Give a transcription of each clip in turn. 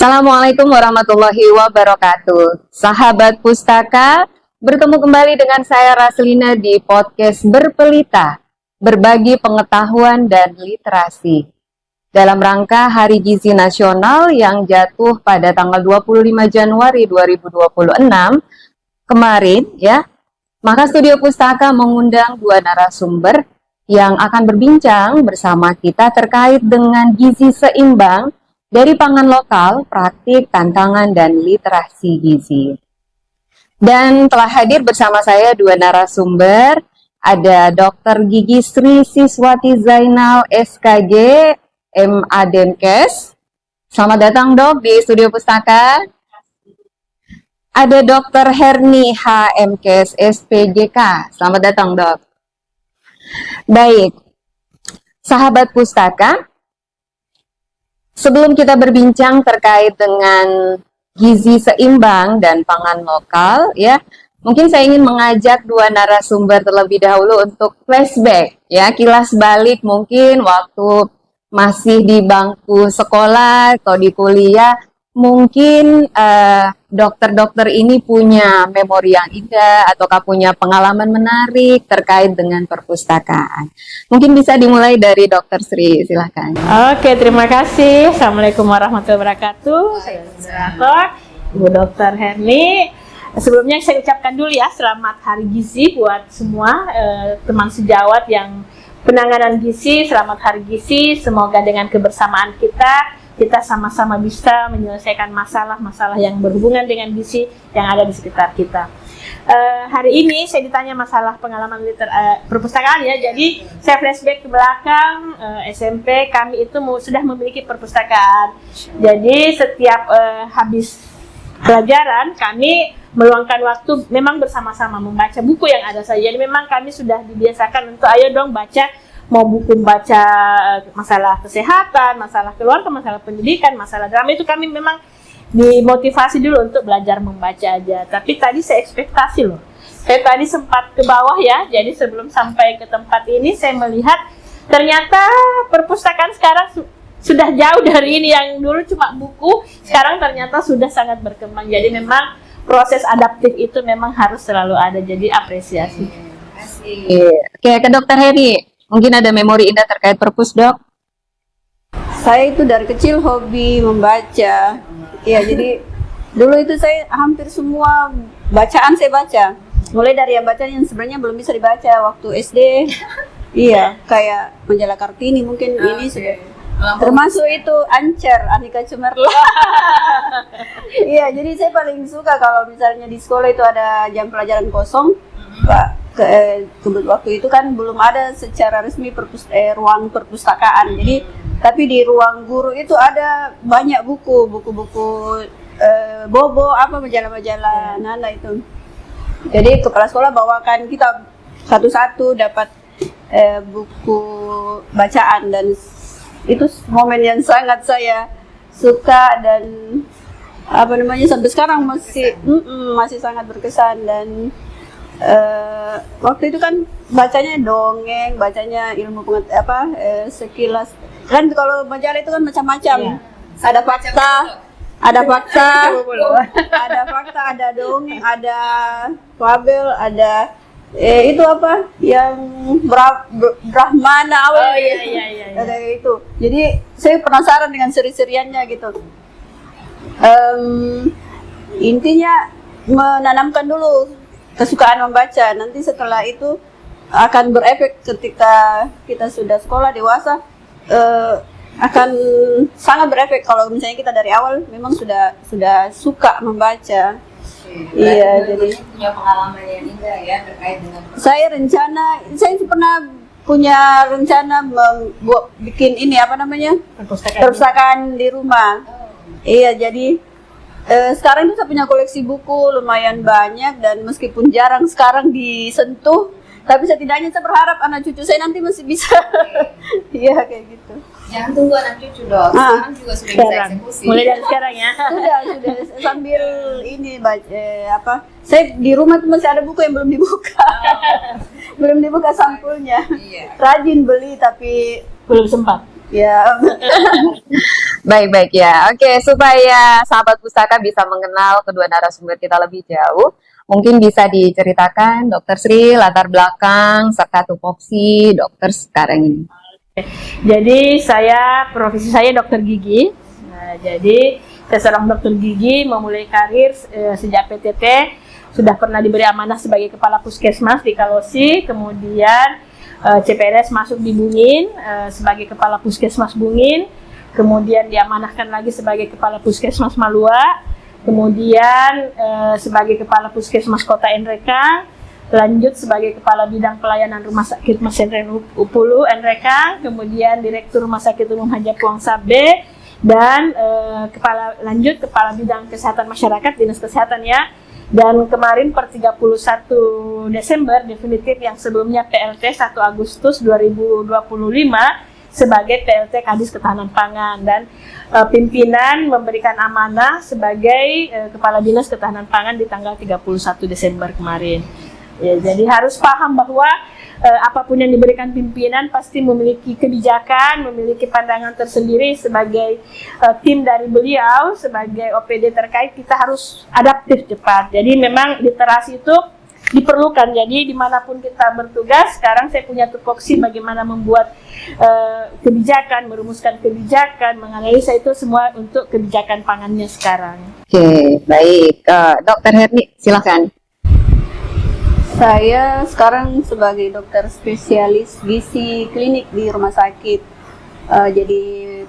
Assalamualaikum warahmatullahi wabarakatuh. Sahabat Pustaka, bertemu kembali dengan saya Raslina di podcast Berpelita, berbagi pengetahuan dan literasi. Dalam rangka Hari Gizi Nasional yang jatuh pada tanggal 25 Januari 2026 kemarin ya, maka Studio Pustaka mengundang dua narasumber yang akan berbincang bersama kita terkait dengan gizi seimbang dari pangan lokal, praktik, tantangan, dan literasi gizi. Dan telah hadir bersama saya dua narasumber, ada Dr. Gigi Sri Siswati Zainal SKG, MA Denkes. Selamat datang dok di Studio Pustaka. Ada Dr. Herni HMKes SPGK. Selamat datang dok. Baik, sahabat Pustaka, sebelum kita berbincang terkait dengan gizi seimbang dan pangan lokal, ya, mungkin saya ingin mengajak dua narasumber terlebih dahulu untuk flashback, ya, kilas balik mungkin waktu masih di bangku sekolah atau di kuliah, mungkin dokter-dokter ini punya memori yang indah ataukah punya pengalaman menarik terkait dengan perpustakaan. Mungkin bisa dimulai dari Dr. Sri, silahkan. Oke, terima kasih. Assalamualaikum warahmatullahi wabarakatuh. Saya moderator, Ibu Dr. Herni. Sebelumnya saya ucapkan dulu ya, selamat Hari Gizi buat semua teman sejawat yang penanganan gizi. Selamat Hari Gizi. Semoga dengan kebersamaan kita sama-sama bisa menyelesaikan masalah-masalah yang berhubungan dengan gizi yang ada di sekitar kita. Hari ini saya ditanya masalah pengalaman perpustakaan ya, jadi saya flashback ke belakang. SMP kami itu sudah memiliki perpustakaan, jadi setiap habis pelajaran kami meluangkan waktu memang bersama-sama membaca buku yang ada saja. Jadi memang kami sudah dibiasakan untuk ayo dong baca, mau buku baca masalah kesehatan, masalah keluarga, masalah pendidikan, masalah drama, itu kami memang dimotivasi dulu untuk belajar membaca aja. Tapi tadi saya ekspektasi loh. Saya tadi sempat ke bawah ya, jadi sebelum sampai ke tempat ini saya melihat ternyata perpustakaan sekarang sudah jauh dari ini, yang dulu cuma buku, sekarang ternyata sudah sangat berkembang. Jadi memang proses adaptif itu memang harus selalu ada, jadi apresiasi. Terima kasih. Oke, ke Dokter Heri. Mungkin ada memori indah terkait perpus, dok? Saya itu dari kecil hobi membaca. Ya, jadi dulu itu saya hampir semua bacaan saya baca. Mulai dari yang bacaan yang sebenarnya belum bisa dibaca waktu SD. Iya, kayak majalah Kartini mungkin ini sudah. Termasuk itu Ancer, Aneka Cemerlang. Iya, jadi saya paling suka kalau misalnya di sekolah itu ada jam pelajaran kosong, Pak. Waktu itu kan belum ada secara resmi ruang perpustakaan, jadi tapi di ruang guru itu ada banyak buku bobo apa majalah-majalah Nana itu. Jadi kepala sekolah bawakan kita satu-satu dapat buku bacaan, dan itu momen yang sangat saya suka dan sampai sekarang masih sangat berkesan. Dan waktu itu kan bacanya dongeng, bacanya ilmu sekilas. Kan kalau majalah itu kan macam-macam. Ada fakta, ada dongeng, ada fabel, ada itu apa yang Brahmana awal. Iya. Ada itu. Jadi saya penasaran dengan seri-seriannya gitu. Intinya menanamkan dulu kesukaan membaca, nanti setelah itu akan berefek ketika kita sudah sekolah dewasa, akan sangat berefek kalau misalnya kita dari awal memang sudah suka membaca. Iya, jadi punya pengalaman yang indah ya terkait dengan saya pernah punya rencana bikin ini perpustakaan di rumah. Iya, jadi sekarang itu saya punya koleksi buku lumayan banyak, dan meskipun jarang sekarang disentuh, tapi setidaknya saya berharap anak cucu saya nanti masih bisa. Iya, kayak gitu. Jangan tunggu anak cucu dok, sekarang juga sudah bisa eksekusi. Mulai dari sekarang ya. Sudah sambil ini saya di rumah tuh masih ada buku yang belum dibuka. Belum dibuka sampulnya. Rajin beli tapi belum sempat. Ya. Baik-baik ya. Oke, supaya sahabat pustaka bisa mengenal kedua narasumber kita lebih jauh, mungkin bisa diceritakan Dokter Sri latar belakang serta tupoksi dokter sekarang ini. Jadi profesi saya dokter gigi. Nah, jadi saya seorang dokter gigi memulai karir sejak PTT, sudah pernah diberi amanah sebagai kepala puskesmas di Kalosi, kemudian CPNS masuk di Bungin sebagai kepala puskesmas Bungin, kemudian diamanahkan lagi sebagai kepala puskesmas Malua, kemudian sebagai kepala puskesmas Kota Enrekang, lanjut sebagai kepala bidang pelayanan rumah sakit Mesentren Upulu Enrekang, kemudian direktur rumah sakit umum Hajat Puang Sabe, dan kepala bidang kesehatan masyarakat Dinas Kesehatan ya. Dan kemarin per 31 Desember definitif yang sebelumnya PLT 1 Agustus 2025 sebagai PLT Kadis Ketahanan Pangan, dan pimpinan memberikan amanah sebagai Kepala Dinas Ketahanan Pangan di tanggal 31 Desember kemarin. Ya, jadi harus paham bahwa apapun yang diberikan pimpinan pasti memiliki kebijakan, memiliki pandangan tersendiri. Sebagai tim dari beliau, sebagai OPD terkait, kita harus adaptif cepat. Jadi memang literasi itu diperlukan. Jadi dimanapun kita bertugas, sekarang saya punya tupoksi bagaimana membuat kebijakan, merumuskan kebijakan, menganalisa itu semua untuk kebijakan pangannya sekarang. Oke, baik. Dokter Herni, silakan. Saya sekarang sebagai dokter spesialis gizi klinik di rumah sakit. Jadi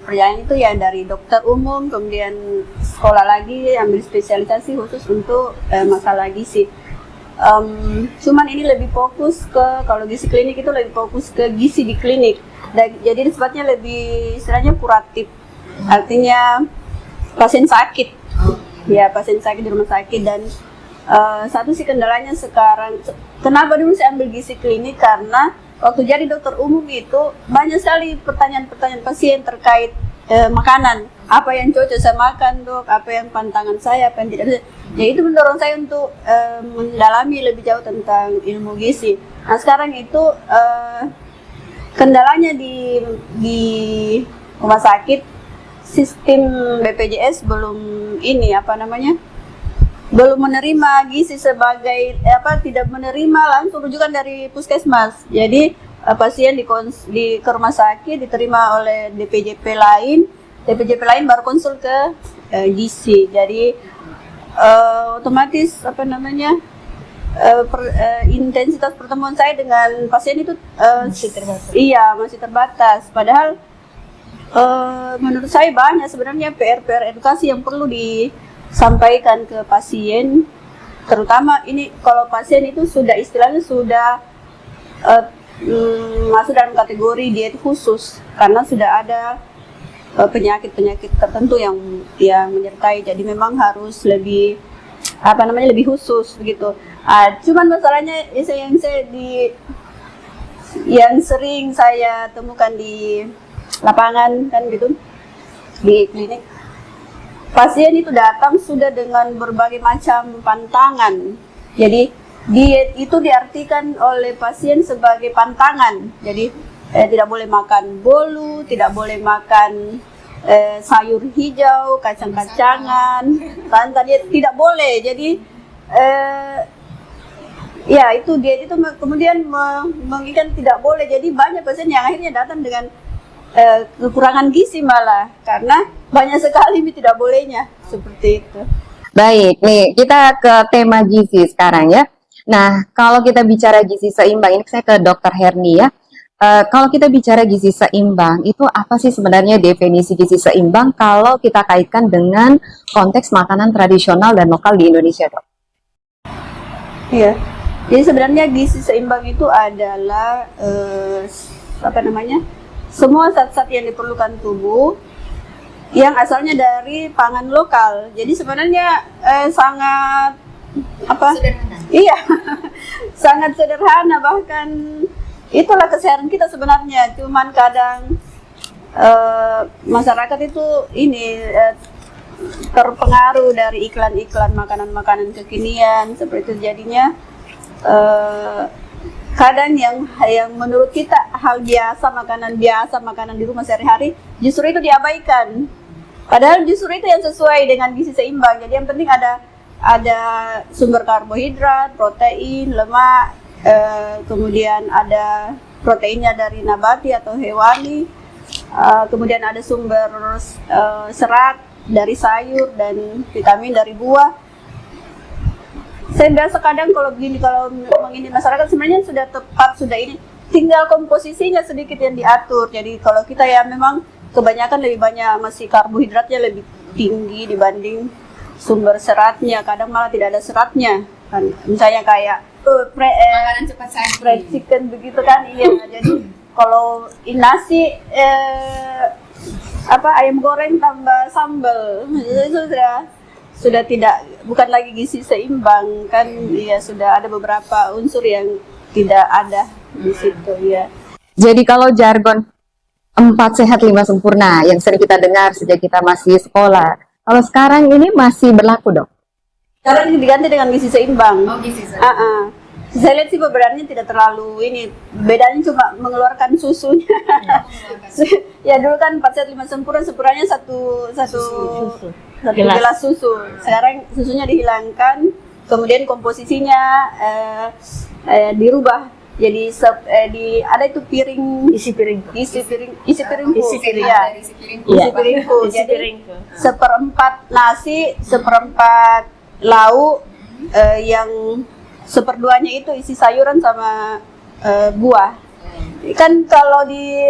perjalanan itu ya dari dokter umum, kemudian sekolah lagi, ambil spesialisasi khusus untuk masalah gizi. Cuman ini lebih fokus kalau gizi klinik itu lebih fokus ke gizi di klinik. Jadi sifatnya lebih istilahnya kuratif. Artinya pasien sakit. Ya, pasien sakit di rumah sakit. Dan satu sih kendalanya sekarang, kenapa dulu saya ambil gizi klinik, karena waktu jadi dokter umum itu banyak sekali pertanyaan-pertanyaan pasien terkait makanan. Apa yang cocok saya makan, dok? Apa yang pantangan saya, apa yang tidak. Ya itu mendorong saya untuk mendalami lebih jauh tentang ilmu gizi. Nah sekarang itu kendalanya di rumah sakit, sistem BPJS belum menerima gizi sebagai tidak menerima langsung rujukan dari puskesmas. Jadi pasien di ke rumah sakit diterima oleh DPJP lain baru konsul ke gizi. Jadi otomatis intensitas pertemuan saya dengan pasien itu masih terbatas. Padahal menurut saya banyak sebenarnya PR edukasi yang perlu disampaikan ke pasien, terutama ini kalau pasien itu sudah masuk dalam kategori diet khusus karena sudah ada penyakit-penyakit tertentu yang menyertai. Jadi memang harus lebih khusus begitu. Cuman masalahnya yang sering saya temukan di lapangan kan gitu, di klinik, pasien itu datang sudah dengan berbagai macam pantangan. Jadi diet itu diartikan oleh pasien sebagai pantangan. Jadi tidak boleh makan bolu, tidak boleh makan sayur hijau, kacang-kacangan, santan, tidak boleh. Jadi itu diet itu kemudian menginginkan tidak boleh. Jadi banyak pasien yang akhirnya datang dengan kekurangan gizi malah karena banyak sekali tidak bolehnya seperti itu. Baik, nih kita ke tema gizi sekarang ya. Nah, kalau kita bicara gizi seimbang, ini saya ke Dokter Herni ya. Kalau kita bicara gizi seimbang, itu apa sih sebenarnya definisi gizi seimbang kalau kita kaitkan dengan konteks makanan tradisional dan lokal di Indonesia, Dok? Iya, jadi sebenarnya gizi seimbang itu adalah semua zat-zat yang diperlukan tubuh yang asalnya dari pangan lokal. Jadi sebenarnya sangat sederhana. Iya, sangat sederhana, bahkan itulah keseharian kita sebenarnya. Cuman kadang masyarakat itu terpengaruh dari iklan-iklan makanan-makanan kekinian seperti itu, jadinya kadang yang menurut kita hal biasa, makanan di rumah sehari-hari, justru itu diabaikan. Padahal justru itu yang sesuai dengan gizi seimbang. Jadi yang penting ada sumber karbohidrat, protein, lemak, kemudian ada proteinnya dari nabati atau hewani, kemudian ada sumber serat dari sayur dan vitamin dari buah. Saya biasa kadang kalau memang ini masyarakat sebenarnya sudah tepat, sudah ini, tinggal komposisinya sedikit yang diatur. Jadi kalau kita ya memang kebanyakan lebih banyak masih karbohidratnya lebih tinggi dibanding sumber seratnya, kadang malah tidak ada seratnya kan, misalnya kayak Makanan cepat saji. fried chicken begitu kan. Iya, jadi kalau nasi ayam goreng tambah sambal itu sudah tidak, bukan lagi gizi seimbang kan. Iya, sudah ada beberapa unsur yang tidak ada di situ ya. Jadi kalau jargon 4 sehat 5 sempurna yang sering kita dengar sejak kita masih sekolah, kalau sekarang ini masih berlaku, Dok? Sekarang diganti dengan gizi seimbang. Oh, gizi seimbang. Saya lihat sih perbedaannya tidak terlalu ini. Bedanya cuma mengeluarkan susunya. Ya dulu kan 4 sehat 5 sempurna, sempurnanya satu gelas susu. Sekarang susunya dihilangkan, kemudian komposisinya dirubah. Jadi ada itu piring, isi piringku. Jadi 1/4 nasi, 1/4 lauk, yang 1/2-nya itu isi sayuran sama buah. Kan kalau di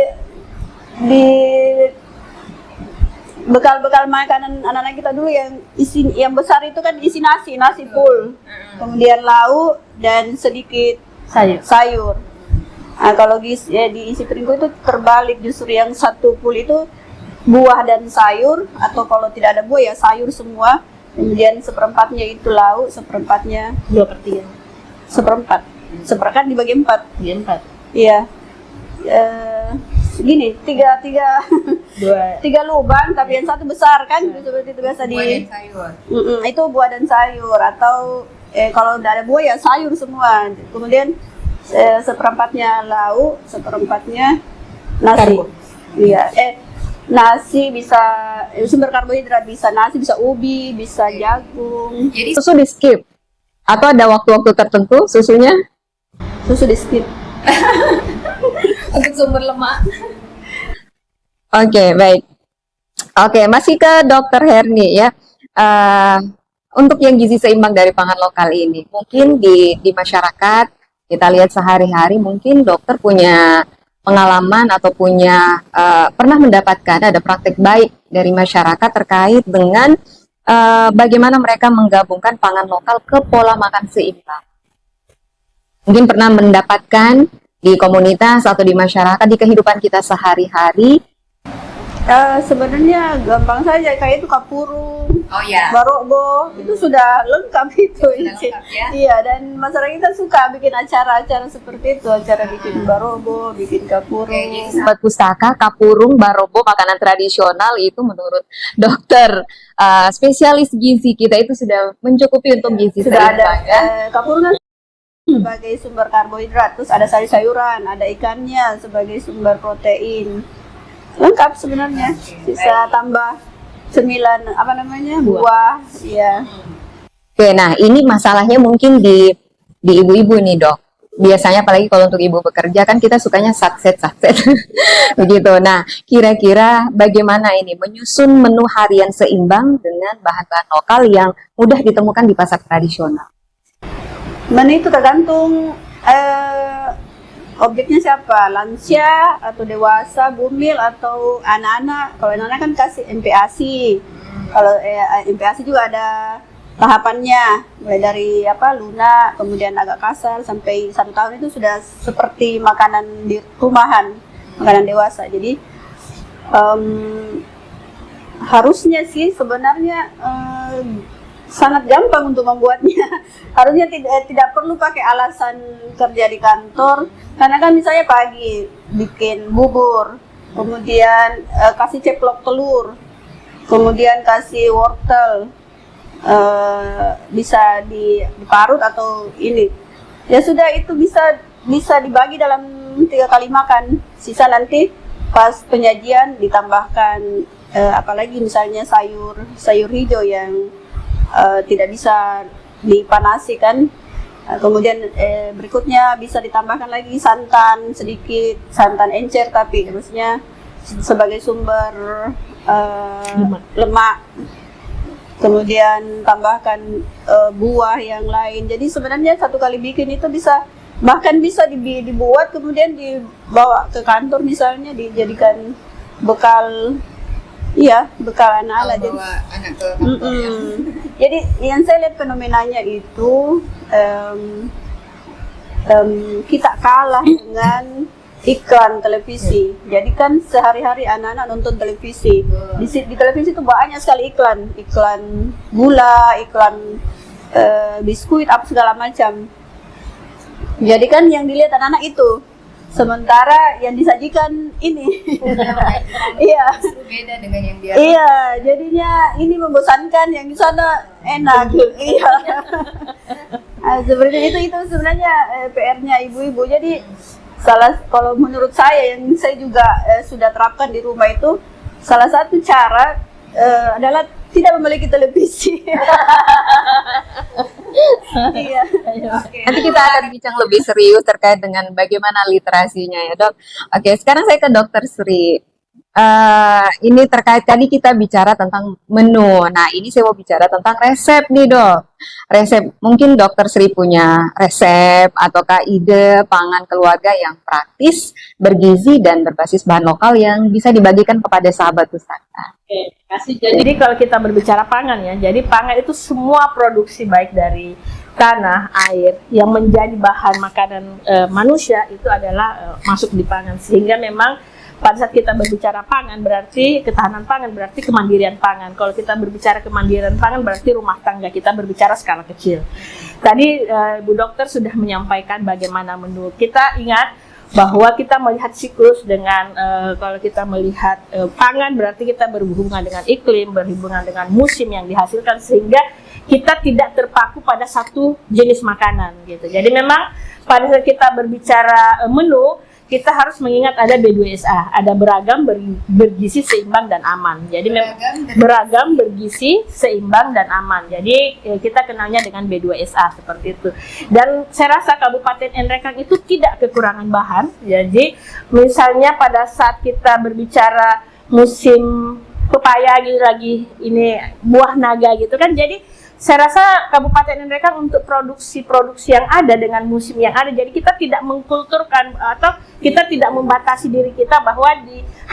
bekal-bekal makanan anak-anak kita dulu yang besar itu kan isi nasi full, kemudian lauk dan sedikit sayur. Nah, kalau di isi piringku itu terbalik, justru yang 1 full itu buah dan sayur, atau kalau tidak ada buah ya sayur semua. Kemudian 1/4-nya itu lauk, 1/4-nya 2/3. 1/4. Seperempat dibagi 4. Iya. Gini, tiga lubang, tapi yang satu besar kan, seperti itu biasa di. Buah dan sayur. Itu buah dan sayur, atau kalau tidak ada buah ya sayur semua. Kemudian 1/4-nya lauk, 1/4-nya nasi. Iya. Nasi bisa sumber karbohidrat, bisa nasi, bisa ubi, bisa jagung. Jadi susu di skip atau ada waktu-waktu tertentu susunya? Susu di skip. Untuk sumber lemak. Oke, baik. Oke, masih ke Dokter Herni ya. Untuk yang gizi seimbang dari pangan lokal ini, mungkin di masyarakat kita lihat sehari-hari, mungkin dokter punya pengalaman atau punya pernah mendapatkan ada praktik baik dari masyarakat terkait dengan bagaimana mereka menggabungkan pangan lokal ke pola makan seimbang. Mungkin pernah mendapatkan di komunitas atau di masyarakat, di kehidupan kita sehari-hari. Sebenarnya gampang saja, kayak itu kapurung, barokbo, itu sudah lengkap itu. Lengkap, ya? Iya, dan masyarakat kita suka bikin acara-acara seperti itu, acara bikin barokbo, bikin kapurung. Sahabat pustaka, kapurung, barokbo, makanan tradisional itu menurut dokter spesialis gizi kita itu sudah mencukupi untuk gizi sudah ada. Ya? Kapurung kan sebagai sumber karbohidrat, terus ada sayur-sayuran, ada ikannya sebagai sumber protein. Lengkap sebenarnya, bisa tambah cemilan buah, ya. Oke, nah ini masalahnya mungkin di ibu-ibu nih, Dok. Biasanya apalagi kalau untuk ibu bekerja kan kita sukanya satset begitu. Nah, kira-kira bagaimana ini menyusun menu harian seimbang dengan bahan-bahan lokal yang mudah ditemukan di pasar tradisional? Menu itu tergantung objeknya siapa, lansia atau dewasa, bumil atau anak-anak. Kalau anak-anak kan kasih MPASI. Kalau MPASI juga ada tahapannya, mulai dari lunak, kemudian agak kasar sampai 1 tahun itu sudah seperti makanan di rumahan, makanan dewasa. Jadi harusnya sih sebenarnya sangat gampang untuk membuatnya. Harusnya tidak perlu pakai alasan kerja di kantor, karena kan misalnya pagi bikin bubur, kemudian kasih ceplok telur, kemudian kasih wortel, bisa diparut atau ini. Ya sudah, itu bisa bisa dibagi dalam 3 kali makan. Sisa nanti pas penyajian ditambahkan apalagi misalnya sayur hijau yang tidak bisa dipanasi kan. Kemudian berikutnya bisa ditambahkan lagi santan sedikit, santan encer tapi maksudnya sebagai sumber lemak. Kemudian tambahkan buah yang lain. Jadi sebenarnya satu kali bikin itu bahkan bisa dibuat kemudian dibawa ke kantor misalnya, dijadikan bekal anak-anak. Bawa anak ke kantor ya. Jadi yang saya lihat fenomenanya itu kita kalah dengan iklan televisi. Jadi kan sehari-hari anak-anak nonton televisi. Di televisi itu banyak sekali iklan gula, iklan biskuit, apa segala macam. Jadi kan yang dilihat anak-anak itu, sementara yang disajikan ini. Iya. Beda dengan yang dia. Iya, jadinya ini membosankan, yang di sana enak. Iya. Seperti itu sebenarnya PR-nya ibu-ibu. Jadi kalau menurut saya yang saya juga sudah terapkan di rumah itu, salah satu cara adalah tidak memiliki televisi. Iya. Nanti kita akan bincang lebih serius terkait dengan bagaimana literasinya ya dok. Oke, sekarang saya ke dokter Sri. Ini terkait tadi kita bicara tentang menu. Nah, ini saya mau bicara tentang resep nih dok. Resep, mungkin dokter Sri punya resep ataukah ide pangan keluarga yang praktis, bergizi dan berbasis bahan lokal yang bisa dibagikan kepada sahabat pustaka. Oke, kasih. Jadi kalau kita berbicara pangan ya, jadi pangan itu semua produksi baik dari tanah, air yang menjadi bahan makanan manusia itu adalah masuk di pangan. Sehingga memang pada saat kita berbicara pangan berarti ketahanan pangan, berarti kemandirian pangan. Kalau kita berbicara kemandirian pangan berarti rumah tangga kita berbicara skala kecil. Tadi Bu Dokter sudah menyampaikan bagaimana menu. Kita ingat bahwa kita melihat siklus dengan kalau kita melihat pangan berarti kita berhubungan dengan iklim, berhubungan dengan musim yang dihasilkan, sehingga kita tidak terpaku pada satu jenis makanan gitu. Jadi memang pada saat kita berbicara menu, kita harus mengingat ada B2SA, ada beragam, bergizi, seimbang, dan aman. Jadi beragam, bergizi, seimbang, dan aman. Jadi kita kenalnya dengan B2SA seperti itu. Dan saya rasa Kabupaten Nrekang itu tidak kekurangan bahan. Jadi misalnya pada saat kita berbicara musim pepaya gitu lagi, ini buah naga gitu kan. Jadi saya rasa Kabupaten Nrekang untuk produksi yang ada dengan musim yang ada, jadi kita tidak mengkulturkan atau kita tidak membatasi diri kita bahwa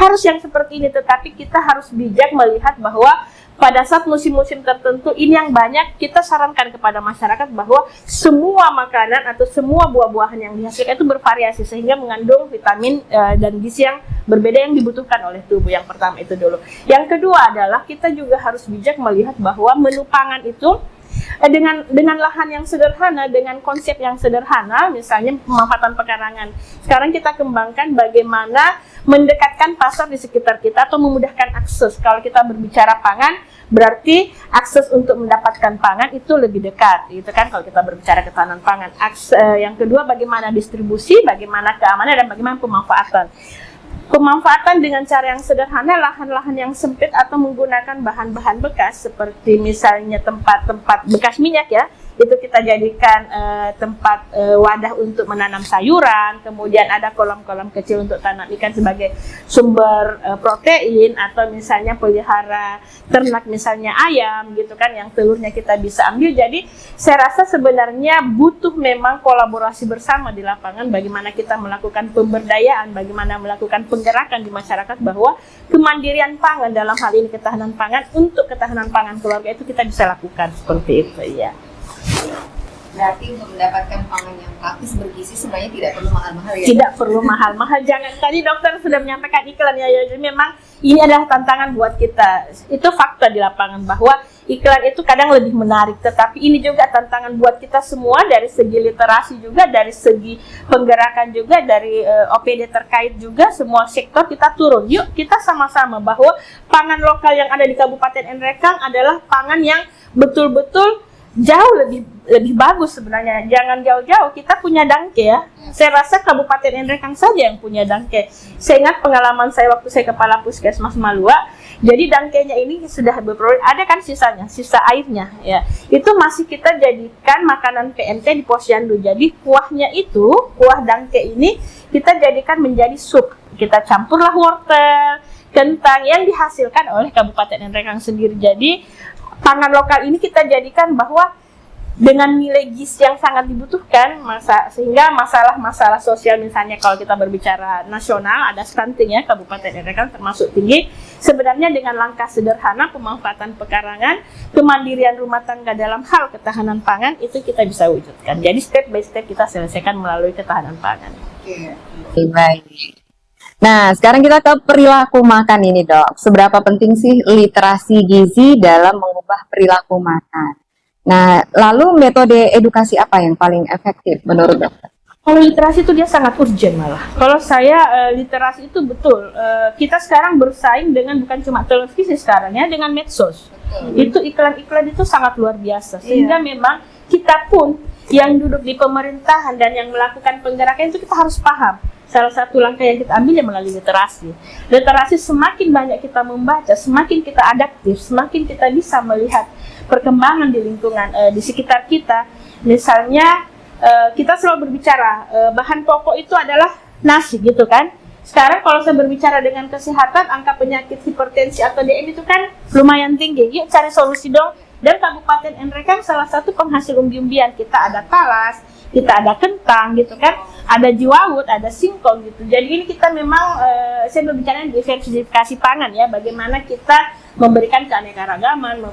harus yang seperti ini, tetapi kita harus bijak melihat bahwa pada saat musim-musim tertentu ini yang banyak, kita sarankan kepada masyarakat bahwa semua makanan atau semua buah-buahan yang dihasilkan itu bervariasi sehingga mengandung vitamin dan gizi yang berbeda yang dibutuhkan oleh tubuh. Yang pertama itu dulu. Yang kedua adalah kita juga harus bijak melihat bahwa menu pangan itu dengan lahan yang sederhana, dengan konsep yang sederhana, misalnya pemanfaatan pekarangan. Sekarang kita kembangkan bagaimana mendekatkan pasar di sekitar kita atau memudahkan akses. Kalau kita berbicara pangan, berarti akses untuk mendapatkan pangan itu lebih dekat, gitu kan? Kalau kita berbicara ketahanan pangan, yang kedua bagaimana distribusi, bagaimana keamanan, dan bagaimana pemanfaatan. Pemanfaatan dengan cara yang sederhana, lahan-lahan yang sempit atau menggunakan bahan-bahan bekas seperti misalnya tempat-tempat bekas minyak ya, itu kita jadikan tempat wadah untuk menanam sayuran, kemudian ada kolam-kolam kecil untuk tanam ikan sebagai sumber protein, atau misalnya pelihara ternak misalnya ayam gitu kan, yang telurnya kita bisa ambil. Jadi saya rasa sebenarnya butuh memang kolaborasi bersama di lapangan, bagaimana kita melakukan pemberdayaan, bagaimana melakukan penggerakan di masyarakat bahwa kemandirian pangan, dalam hal ini ketahanan pangan, untuk ketahanan pangan keluarga itu kita bisa lakukan seperti itu ya. Berarti untuk mendapatkan pangan yang praktis bergizi sebenarnya tidak perlu mahal-mahal ya? Tidak perlu mahal-mahal. Jangan, tadi dokter sudah menyampaikan iklan ya, jadi memang ini adalah tantangan buat kita. Itu fakta di lapangan bahwa iklan itu kadang lebih menarik, tetapi ini juga tantangan buat kita semua dari segi literasi juga, dari segi penggerakan juga, dari OPD terkait juga, semua sektor kita turun. Yuk kita sama-sama bahwa pangan lokal yang ada di Kabupaten Nrekang adalah pangan yang betul-betul jauh lebih bagus sebenarnya. Jangan jauh-jauh, kita punya dangke ya. Saya rasa Kabupaten Nrekang saja yang punya dangke. Saya ingat pengalaman saya waktu saya kepala Puskesmas Malua. Jadi dangkenya ini sudah berproses, ada kan sisanya, sisa airnya ya. Itu masih kita jadikan makanan PNT di posyandu. Jadi kuahnya itu, kuah dangke ini kita jadikan menjadi sup. Kita campurlah wortel, kentang yang dihasilkan oleh Kabupaten Nrekang sendiri. Jadi pangan lokal ini kita jadikan bahwa dengan nilai gizi yang sangat dibutuhkan, sehingga masalah-masalah sosial misalnya kalau kita berbicara nasional ada stunting ya, Kabupaten Nrekang termasuk tinggi. Sebenarnya dengan langkah sederhana pemanfaatan pekarangan, kemandirian rumah tangga dalam hal ketahanan pangan itu kita bisa wujudkan. Jadi step by step kita selesaikan melalui ketahanan pangan. Oke, baik. Nah, sekarang kita ke perilaku makan ini, Dok. Seberapa penting sih literasi gizi dalam mengubah perilaku makan? Nah, lalu metode edukasi apa yang paling efektif menurut dokter? Kalau literasi itu dia sangat urgent malah. Kalau saya literasi itu betul. Kita sekarang bersaing dengan bukan cuma televisi sekarang ya, dengan medsos. Itu iklan-iklan itu sangat luar biasa. Sehingga memang kita pun yang duduk di pemerintahan dan yang melakukan penggerakan itu kita harus paham. Salah satu langkah yang kita ambil melalui literasi. Literasi semakin banyak kita membaca, semakin kita adaptif, semakin kita bisa melihat perkembangan di lingkungan di sekitar kita. Misalnya kita selalu berbicara bahan pokok itu adalah nasi gitu kan. Sekarang kalau saya berbicara dengan kesehatan, angka penyakit hipertensi atau DM itu kan lumayan tinggi. Yuk cari solusi dong. Dan Kabupaten Nrekang salah satu penghasil umbi-umbian. Kita ada talas, kita ada kentang gitu kan, ada jiwawut, ada singkong gitu. Jadi ini kita memang saya berbicara diversifikasi pangan ya, bagaimana kita memberikan keanekaragaman,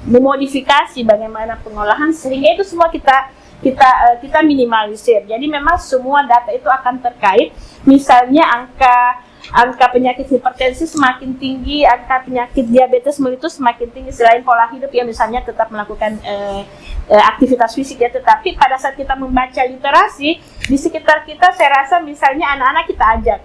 memodifikasi bagaimana pengolahan sehingga itu semua kita minimalisir. Jadi memang semua data itu akan terkait. Misalnya angka penyakit hipertensi semakin tinggi, angka penyakit diabetes melitus semakin tinggi selain pola hidup ya, misalnya tetap melakukan aktivitas fisik ya, tetapi pada saat kita membaca literasi di sekitar kita, saya rasa misalnya anak-anak kita ajak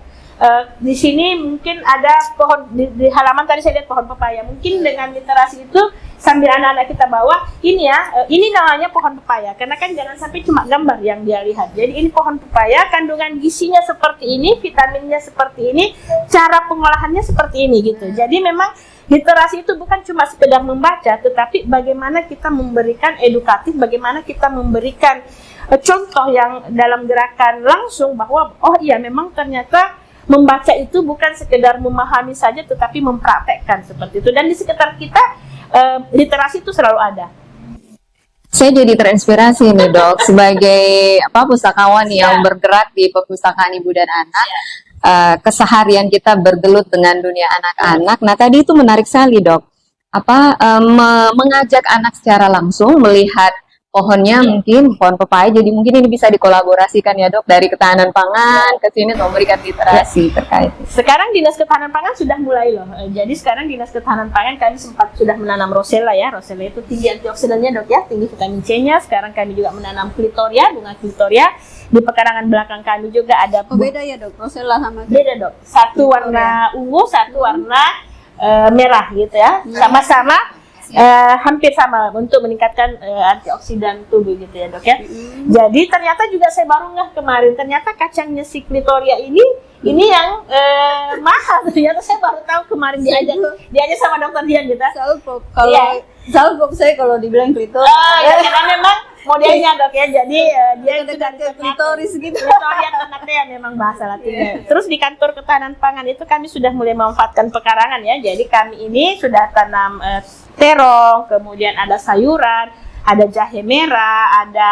di sini mungkin ada pohon di halaman tadi saya lihat pohon pepaya, mungkin dengan literasi itu sambil anak-anak kita bawa ini ya, ini namanya pohon pepaya karena kan jangan sampai cuma gambar yang dia lihat. Jadi ini pohon pepaya, kandungan gizinya seperti ini, vitaminnya seperti ini, cara pengolahannya seperti ini gitu. Jadi memang literasi itu bukan cuma sekedar membaca, tetapi bagaimana kita memberikan edukatif, bagaimana kita memberikan contoh yang dalam gerakan langsung bahwa oh iya memang ternyata membaca itu bukan sekedar memahami saja, tetapi mempraktekkan seperti itu. Dan di sekitar kita literasi itu selalu ada. Saya jadi terinspirasi nih dok, sebagai pustakawan yang bergerak di perpustakaan ibu dan anak. Keseharian kita bergelut dengan dunia anak-anak. Nah tadi itu menarik sekali dok, mengajak anak secara langsung melihat pohonnya, mungkin pohon pepaya, jadi mungkin ini bisa dikolaborasikan ya dok, dari ketahanan pangan ke sini untuk memberikan literasi terkait. Sekarang Dinas Ketahanan Pangan sudah mulai loh. Jadi sekarang Dinas Ketahanan Pangan kami sempat sudah menanam rosella ya. Rosella itu tinggi antioksidannya dok ya, tinggi vitamin C-nya. Sekarang kami juga menanam klitoria, bunga klitoria. Di pekarangan belakang kami juga ada. Beda ya dok, rosella sama beda dok. Satu warna ungu, satu warna merah gitu ya. Sama-sama hampir sama untuk meningkatkan antioksidan tubuh gitu ya dok ya. Jadi ternyata juga saya baru ngeh kemarin, ternyata kacangnya si klitoria ini yang mahal. Ternyata saya baru tahu kemarin diajak sama dokter Dian gitu. Salpok saya kalau dibilang klitoris. Ya, karena memang modelnya dok ya, jadi dia sudah klitoris gitu. Klitoria ternaknya memang bahasa Latinnya. Terus di kantor ketahanan pangan itu kami sudah mulai memanfaatkan pekarangan ya. Jadi kami ini sudah tanam terong, kemudian ada sayuran, ada jahe merah, ada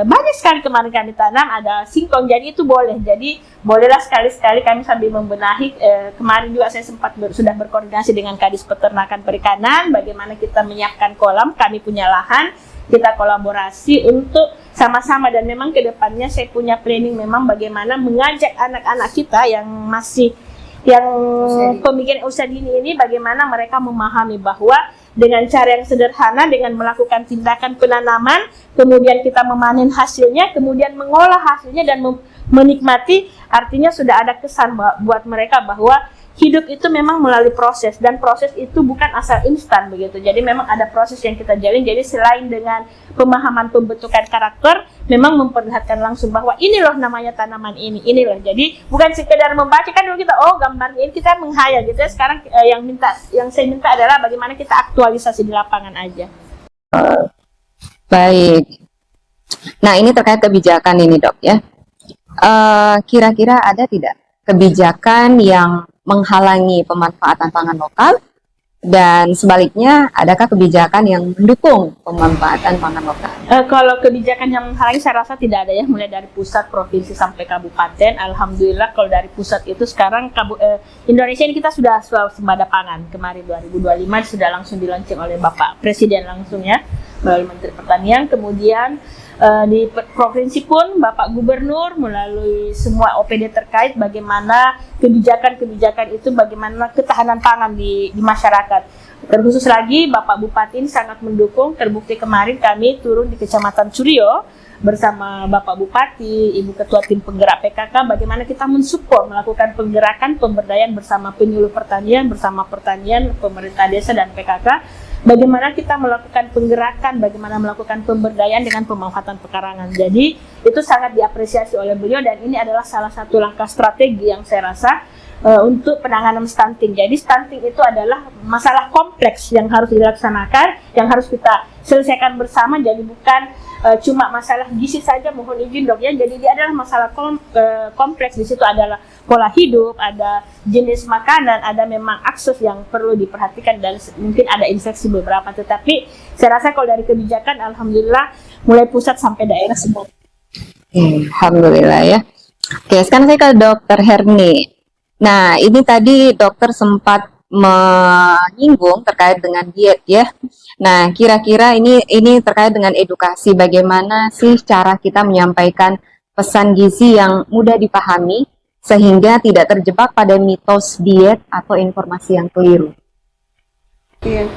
banyak sekali kemarin kami tanam, ada singkong. Jadi itu boleh. Jadi bolehlah sekali-sekali kami sambil membenahi. Kemarin juga saya sempat sudah berkoordinasi dengan Kadis Peternakan Perikanan, bagaimana kita menyiapkan kolam. Kami punya lahan, kita kolaborasi untuk sama-sama, dan memang kedepannya saya punya planning memang bagaimana mengajak anak-anak kita yang masih pemikiran usia dini ini, bagaimana mereka memahami bahwa dengan cara yang sederhana, dengan melakukan tindakan penanaman, kemudian kita memanen hasilnya, kemudian mengolah hasilnya dan menikmati, artinya sudah ada kesan buat mereka bahwa hidup itu memang melalui proses, dan proses itu bukan asal instan begitu. Jadi memang ada proses yang kita jalin. Jadi selain dengan pemahaman pembentukan karakter, memang memperlihatkan langsung bahwa ini loh namanya tanaman ini loh. Jadi bukan sekedar membaca, kan dulu kita gambarnya ini kita menghayal gitu ya. Sekarang yang saya minta adalah bagaimana kita aktualisasi di lapangan aja. Baik. Nah, ini terkait kebijakan ini, Dok, ya. Kira-kira ada tidak kebijakan yang menghalangi pemanfaatan pangan lokal, dan sebaliknya adakah kebijakan yang mendukung pemanfaatan pangan lokal? Kalau kebijakan yang menghalangi saya rasa tidak ada ya, mulai dari pusat, provinsi sampai kabupaten. Alhamdulillah kalau dari pusat itu sekarang Indonesia ini kita sudah swasembada pangan. Kemarin 2025 sudah langsung dilaunching oleh Bapak Presiden langsung ya, melalui Menteri Pertanian. Kemudian di provinsi pun Bapak Gubernur melalui semua OPD terkait bagaimana kebijakan-kebijakan itu, bagaimana ketahanan pangan di masyarakat. Terkhusus lagi Bapak Bupati ini sangat mendukung. Terbukti kemarin kami turun di Kecamatan Suryo bersama Bapak Bupati, Ibu Ketua Tim Penggerak PKK, bagaimana kita mensupport melakukan penggerakan pemberdayaan bersama penyuluh pertanian, bersama pertanian, pemerintah desa dan PKK. Bagaimana kita melakukan penggerakan, bagaimana melakukan pemberdayaan dengan pemanfaatan pekarangan. Jadi itu sangat diapresiasi oleh beliau, dan ini adalah salah satu langkah strategi yang saya rasa untuk penanganan stunting. Jadi stunting itu adalah masalah kompleks yang harus dilaksanakan, yang harus kita selesaikan bersama. Jadi bukan cuma masalah gizi saja, mohon izin Dok ya. Jadi dia adalah masalah kompleks. Di situ adalah pola hidup, ada jenis makanan, ada memang akses yang perlu diperhatikan, dan mungkin ada infeksi beberapa. Tetapi saya rasa kalau dari kebijakan, alhamdulillah mulai pusat sampai daerah semua. Alhamdulillah ya. Oke, sekarang saya ke Dokter Herni. Nah, ini tadi dokter sempat menyinggung terkait dengan diet ya. Nah, kira-kira ini terkait dengan edukasi, bagaimana sih cara kita menyampaikan pesan gizi yang mudah dipahami sehingga tidak terjebak pada mitos diet atau informasi yang keliru. Iya,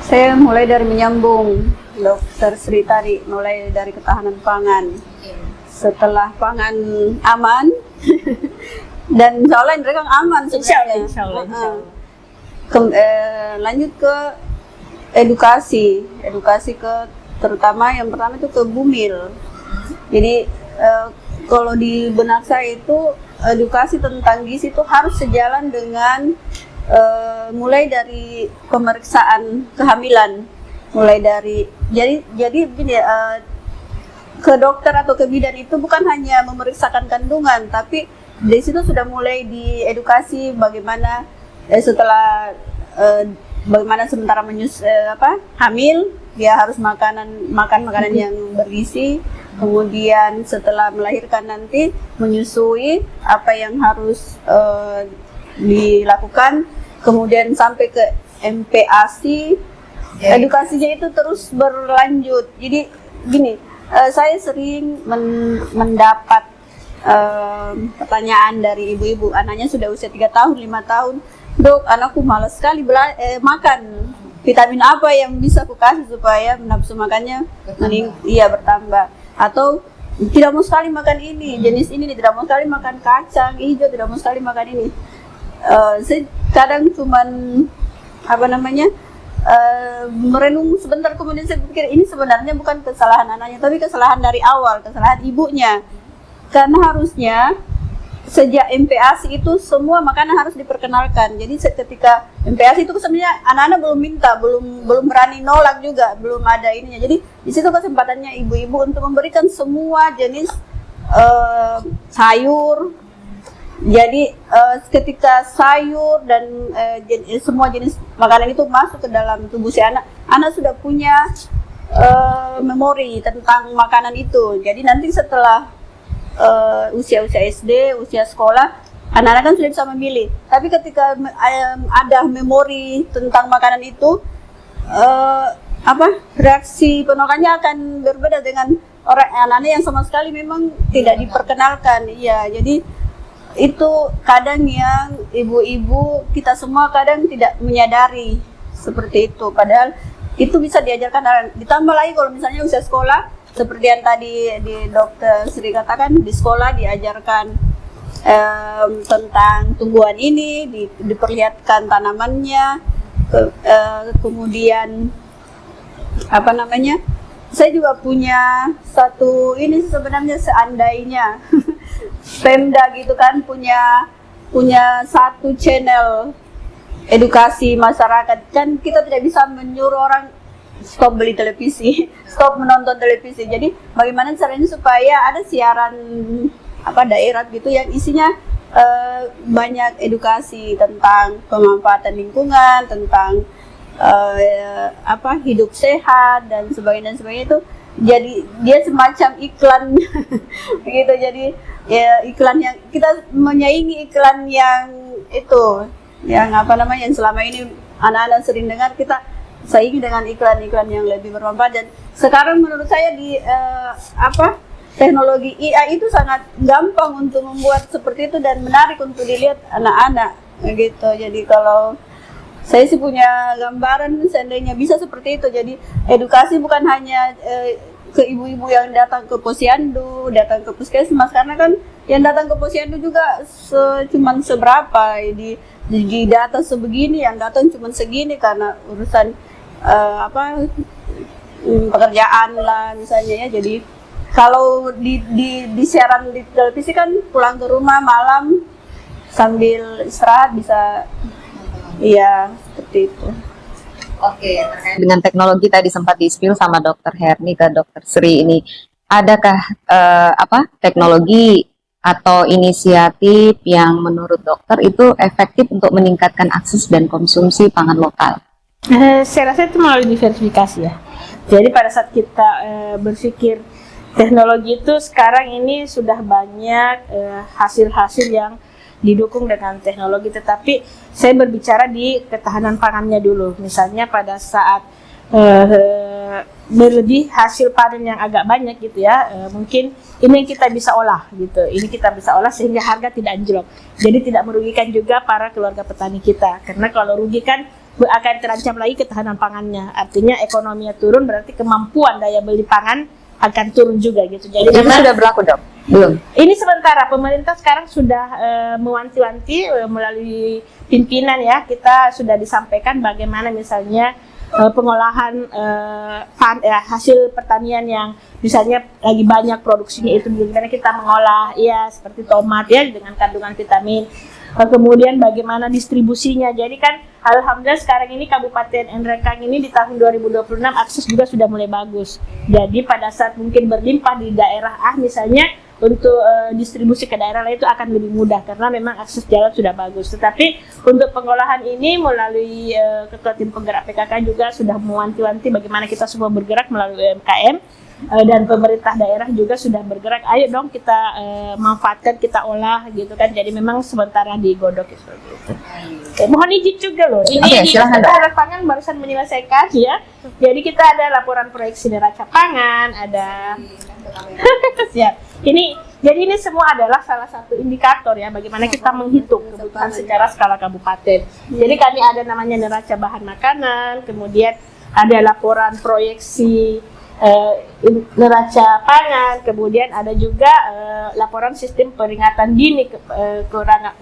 saya mulai dari menyambung Dokter Sri tadi, mulai dari ketahanan pangan. Setelah pangan aman, dan insya Allah mereka aman sebenarnya. Insya Allah. Lanjut ke edukasi ke, terutama yang pertama itu ke bumil. Jadi kalau di benak saya itu edukasi tentang gizi itu harus sejalan dengan mulai dari pemeriksaan kehamilan, mulai dari jadi begini, ke dokter atau ke bidan itu bukan hanya memeriksakan kandungan, tapi dari situ sudah mulai diedukasi bagaimana setelah bagaimana sementara hamil dia harus makan makanan yang bergizi. Kemudian setelah melahirkan nanti menyusui, apa yang harus dilakukan. Kemudian sampai ke MPASI, edukasinya itu terus berlanjut. Jadi gini, saya sering mendapat pertanyaan dari ibu-ibu, anaknya sudah usia 3 tahun, 5 tahun, Dok, anakku malas sekali makan. Vitamin apa yang bisa aku kasih supaya nafsu makannya bertambah? Atau tidak mau sekali makan ini, jenis ini, tidak mau sekali makan kacang hijau, tidak mau sekali makan ini. Saya kadang cuman merenung sebentar, kemudian saya pikir ini sebenarnya bukan kesalahan anaknya, tapi kesalahan dari awal, kesalahan ibunya. Karena harusnya sejak MPASI itu semua makanan harus diperkenalkan. Jadi ketika MPASI itu sebenarnya anak-anak belum minta, belum berani nolak juga, belum ada ininya. Jadi di situ kesempatannya ibu-ibu untuk memberikan semua jenis sayur. Jadi ketika sayur dan semua jenis makanan itu masuk ke dalam tubuh si anak sudah punya memori tentang makanan itu. Jadi nanti setelah usia-usia SD, usia sekolah, anak-anak kan sudah bisa memilih. Tapi ketika ada memori tentang makanan itu, reaksi penolakannya akan berbeda dengan anak-anak yang sama sekali memang tidak diperkenalkan. Iya, jadi itu kadang yang ibu-ibu kita semua kadang tidak menyadari seperti itu. Padahal itu bisa diajarkan. Ditambah lagi kalau misalnya usia sekolah, seperti yang tadi di Dokter Sri katakan, di sekolah diajarkan tentang tumbuhan ini, diperlihatkan tanamannya, kemudian apa namanya, saya juga punya satu ini sebenarnya seandainya Pemda gitu kan punya satu channel edukasi masyarakat, kan kita tidak bisa menyuruh orang stop beli televisi, stop menonton televisi. Jadi bagaimana caranya supaya ada siaran daerah gitu yang isinya banyak edukasi tentang pemanfaatan lingkungan, tentang hidup sehat dan sebagainya itu. Jadi dia semacam iklan begitu. Jadi ya iklan yang kita menyaingi iklan yang itu, yang yang selama ini anak-anak sering dengar, kita saingi dengan iklan-iklan yang lebih bermanfaat. Dan sekarang menurut saya di teknologi AI itu sangat gampang untuk membuat seperti itu dan menarik untuk dilihat anak-anak gitu. Jadi kalau saya sih punya gambaran seandainya bisa seperti itu. Jadi edukasi bukan hanya ke ibu-ibu yang datang ke posyandu, datang ke puskesmas, karena kan yang datang ke posyandu juga cuman seberapa, di data sebegini, yang datang cuman segini karena urusan pekerjaan lah misalnya ya. Jadi kalau di siaran di televisi kan pulang ke rumah malam sambil istirahat bisa. Iya, seperti itu. Oke, terkait dengan teknologi tadi sempat di-spill sama Dr. Herni ke Dr. Sri ini. Adakah teknologi atau inisiatif yang menurut dokter itu efektif untuk meningkatkan akses dan konsumsi pangan lokal? Saya rasa itu melalui diversifikasi ya. Jadi pada saat kita berpikir teknologi itu sekarang ini sudah banyak hasil-hasil yang didukung dengan teknologi, tetapi saya berbicara di ketahanan pangannya dulu. Misalnya pada saat berlebih hasil panen yang agak banyak gitu ya, mungkin ini yang kita bisa olah gitu, ini kita bisa olah sehingga harga tidak anjlok, jadi tidak merugikan juga para keluarga petani kita, karena kalau rugi kan akan terancam lagi ketahanan pangannya, artinya ekonominya turun, berarti kemampuan daya beli pangan akan turun juga gitu. Jadi sudah berlaku dok? Belum. Ini sementara, pemerintah sekarang sudah mewanti-wanti melalui pimpinan ya, kita sudah disampaikan bagaimana misalnya pengolahan hasil pertanian yang misalnya lagi banyak produksinya itu, bagaimana kita mengolah ya seperti tomat ya dengan kandungan vitamin. Kemudian bagaimana distribusinya. Jadi kan alhamdulillah sekarang ini Kabupaten Nrekang ini di tahun 2026 akses juga sudah mulai bagus. Jadi pada saat mungkin berlimpah di daerah misalnya, untuk distribusi ke daerah lain itu akan lebih mudah karena memang akses jalan sudah bagus. Tetapi untuk pengolahan ini melalui Ketua Tim Penggerak PKK juga sudah mewanti-wanti bagaimana kita semua bergerak melalui UMKM, dan pemerintah daerah juga sudah bergerak. Ayo dong kita manfaatkan, kita olah gitu kan. Jadi memang sementara digodok seperti itu. Mohon izin juga loh. Ini Ketahanan Pangan barusan menyelesaikan ya. Jadi kita ada laporan proyeksi neraca pangan, ada siap. Jadi ini semua adalah salah satu indikator ya bagaimana kita menghitung kebutuhan secara skala kabupaten. Jadi kami ada namanya neraca bahan makanan, kemudian ada laporan proyeksi neraca pangan, kemudian ada juga laporan sistem peringatan dini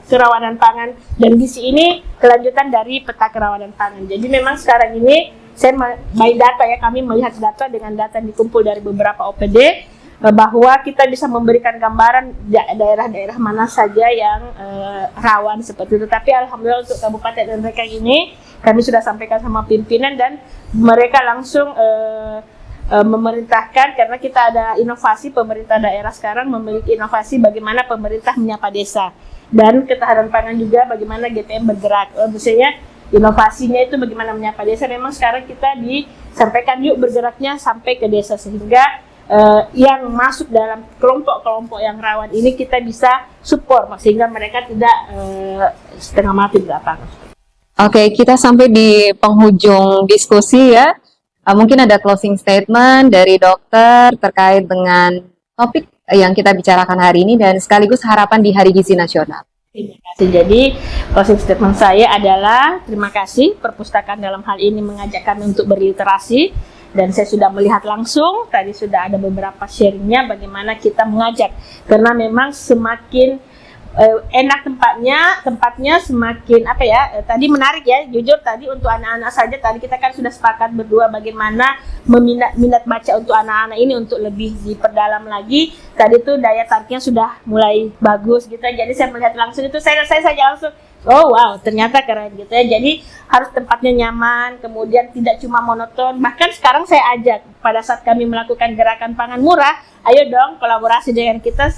kerawanan pangan dan gizi. Ini kelanjutan dari peta kerawanan pangan. Jadi memang sekarang ini saya by data ya, kami melihat data dengan data yang dikumpul dari beberapa OPD bahwa kita bisa memberikan gambaran daerah-daerah mana saja yang rawan seperti itu. Tapi alhamdulillah untuk Kabupaten Nrekang ini kami sudah sampaikan sama pimpinan dan mereka langsung memerintahkan, karena kita ada inovasi, pemerintah daerah sekarang memiliki inovasi bagaimana pemerintah menyapa desa, dan ketahanan pangan juga bagaimana GPM bergerak. Maksudnya inovasinya itu bagaimana menyapa desa. Memang sekarang kita disampaikan yuk bergeraknya sampai ke desa, sehingga yang masuk dalam kelompok-kelompok yang rawan ini kita bisa support sehingga mereka tidak setengah mati di lapangan. Oke, kita sampai di penghujung diskusi ya. Mungkin ada closing statement dari dokter terkait dengan topik yang kita bicarakan hari ini dan sekaligus harapan di Hari Gizi Nasional. Terima kasih. Jadi closing statement saya adalah terima kasih perpustakaan dalam hal ini mengajak kami untuk berliterasi, dan saya sudah melihat langsung, tadi sudah ada beberapa sharingnya bagaimana kita mengajak, karena memang semakin enak tempatnya semakin apa ya, tadi menarik ya, jujur tadi untuk anak-anak saja tadi kita kan sudah sepakat berdua bagaimana minat baca untuk anak-anak ini untuk lebih diperdalam lagi. Tadi tuh daya tariknya sudah mulai bagus gitu, jadi saya melihat langsung itu saya saja langsung oh wow, ternyata keren gitu ya. Jadi harus tempatnya nyaman, kemudian tidak cuma monoton. Bahkan sekarang saya ajak pada saat kami melakukan gerakan pangan murah, ayo dong kolaborasi dengan kita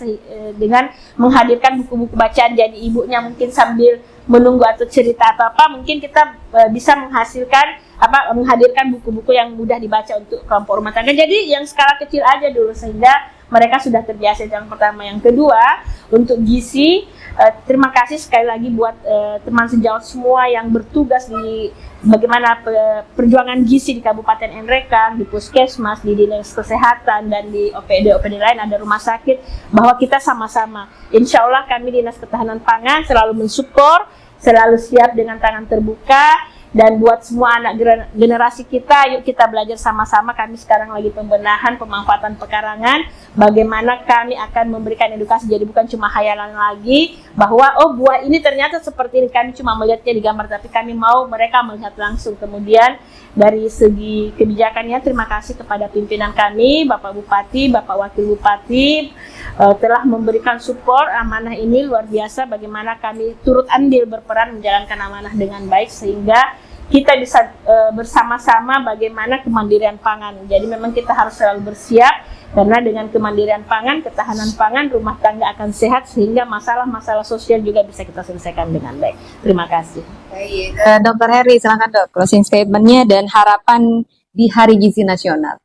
dengan menghadirkan buku-buku bacaan. Jadi ibunya mungkin sambil menunggu atau cerita atau apa, mungkin kita bisa menghadirkan buku-buku yang mudah dibaca untuk kelompok rumah tangga. Jadi yang skala kecil aja dulu sehingga mereka sudah terbiasa. Yang pertama, yang kedua untuk gizi. Terima kasih sekali lagi buat teman sejawat semua yang bertugas di bagaimana perjuangan gizi di Kabupaten Nrekang, di Puskesmas, di Dinas Kesehatan, dan di OPD lain, ada rumah sakit, bahwa kita sama-sama. Insya Allah kami Dinas Ketahanan Pangan selalu mensupport, selalu siap dengan tangan terbuka. Dan buat semua anak generasi kita, yuk kita belajar sama-sama. Kami sekarang lagi pembenahan pemanfaatan pekarangan, bagaimana kami akan memberikan edukasi, jadi bukan cuma khayalan lagi bahwa oh buah ini ternyata seperti ini, kami cuma melihatnya di gambar, tapi kami mau mereka melihat langsung. Kemudian dari segi kebijakannya, terima kasih kepada pimpinan kami, Bapak Bupati, Bapak Wakil Bupati, telah memberikan support amanah ini luar biasa. Bagaimana kami turut andil berperan menjalankan amanah dengan baik sehingga kita bisa bersama-sama bagaimana kemandirian pangan. Jadi memang kita harus selalu bersiap, karena dengan kemandirian pangan, ketahanan pangan, rumah tangga akan sehat sehingga masalah-masalah sosial juga bisa kita selesaikan dengan baik. Terima kasih. Baik, Dr. Heri, silakan dok, closing statement-nya dan harapan di Hari Gizi Nasional.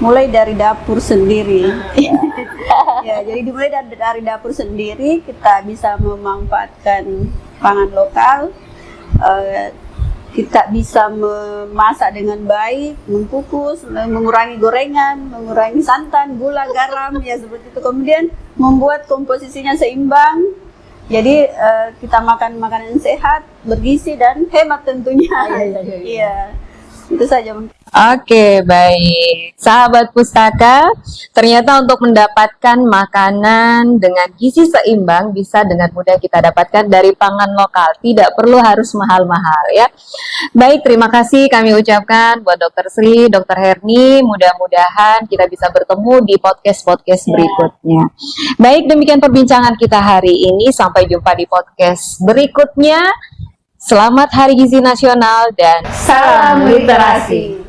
Mulai dari dapur sendiri. Ya, jadi dimulai dari dapur sendiri, kita bisa memanfaatkan pangan lokal. Kita bisa memasak dengan baik, mengukus, mengurangi gorengan, mengurangi santan, gula, garam, ya seperti itu. Kemudian membuat komposisinya seimbang. Jadi kita makan makanan sehat, bergizi dan hemat tentunya. Iya, itu saja. Oke, baik. Sahabat Pustaka, ternyata untuk mendapatkan makanan dengan gizi seimbang bisa dengan mudah kita dapatkan dari pangan lokal. Tidak perlu harus mahal-mahal ya. Baik, terima kasih kami ucapkan buat Dr. Sri, Dr. Herni. Mudah-mudahan kita bisa bertemu di podcast-podcast berikutnya. Baik, demikian perbincangan kita hari ini. Sampai jumpa di podcast berikutnya. Selamat Hari Gizi Nasional dan Salam literasi.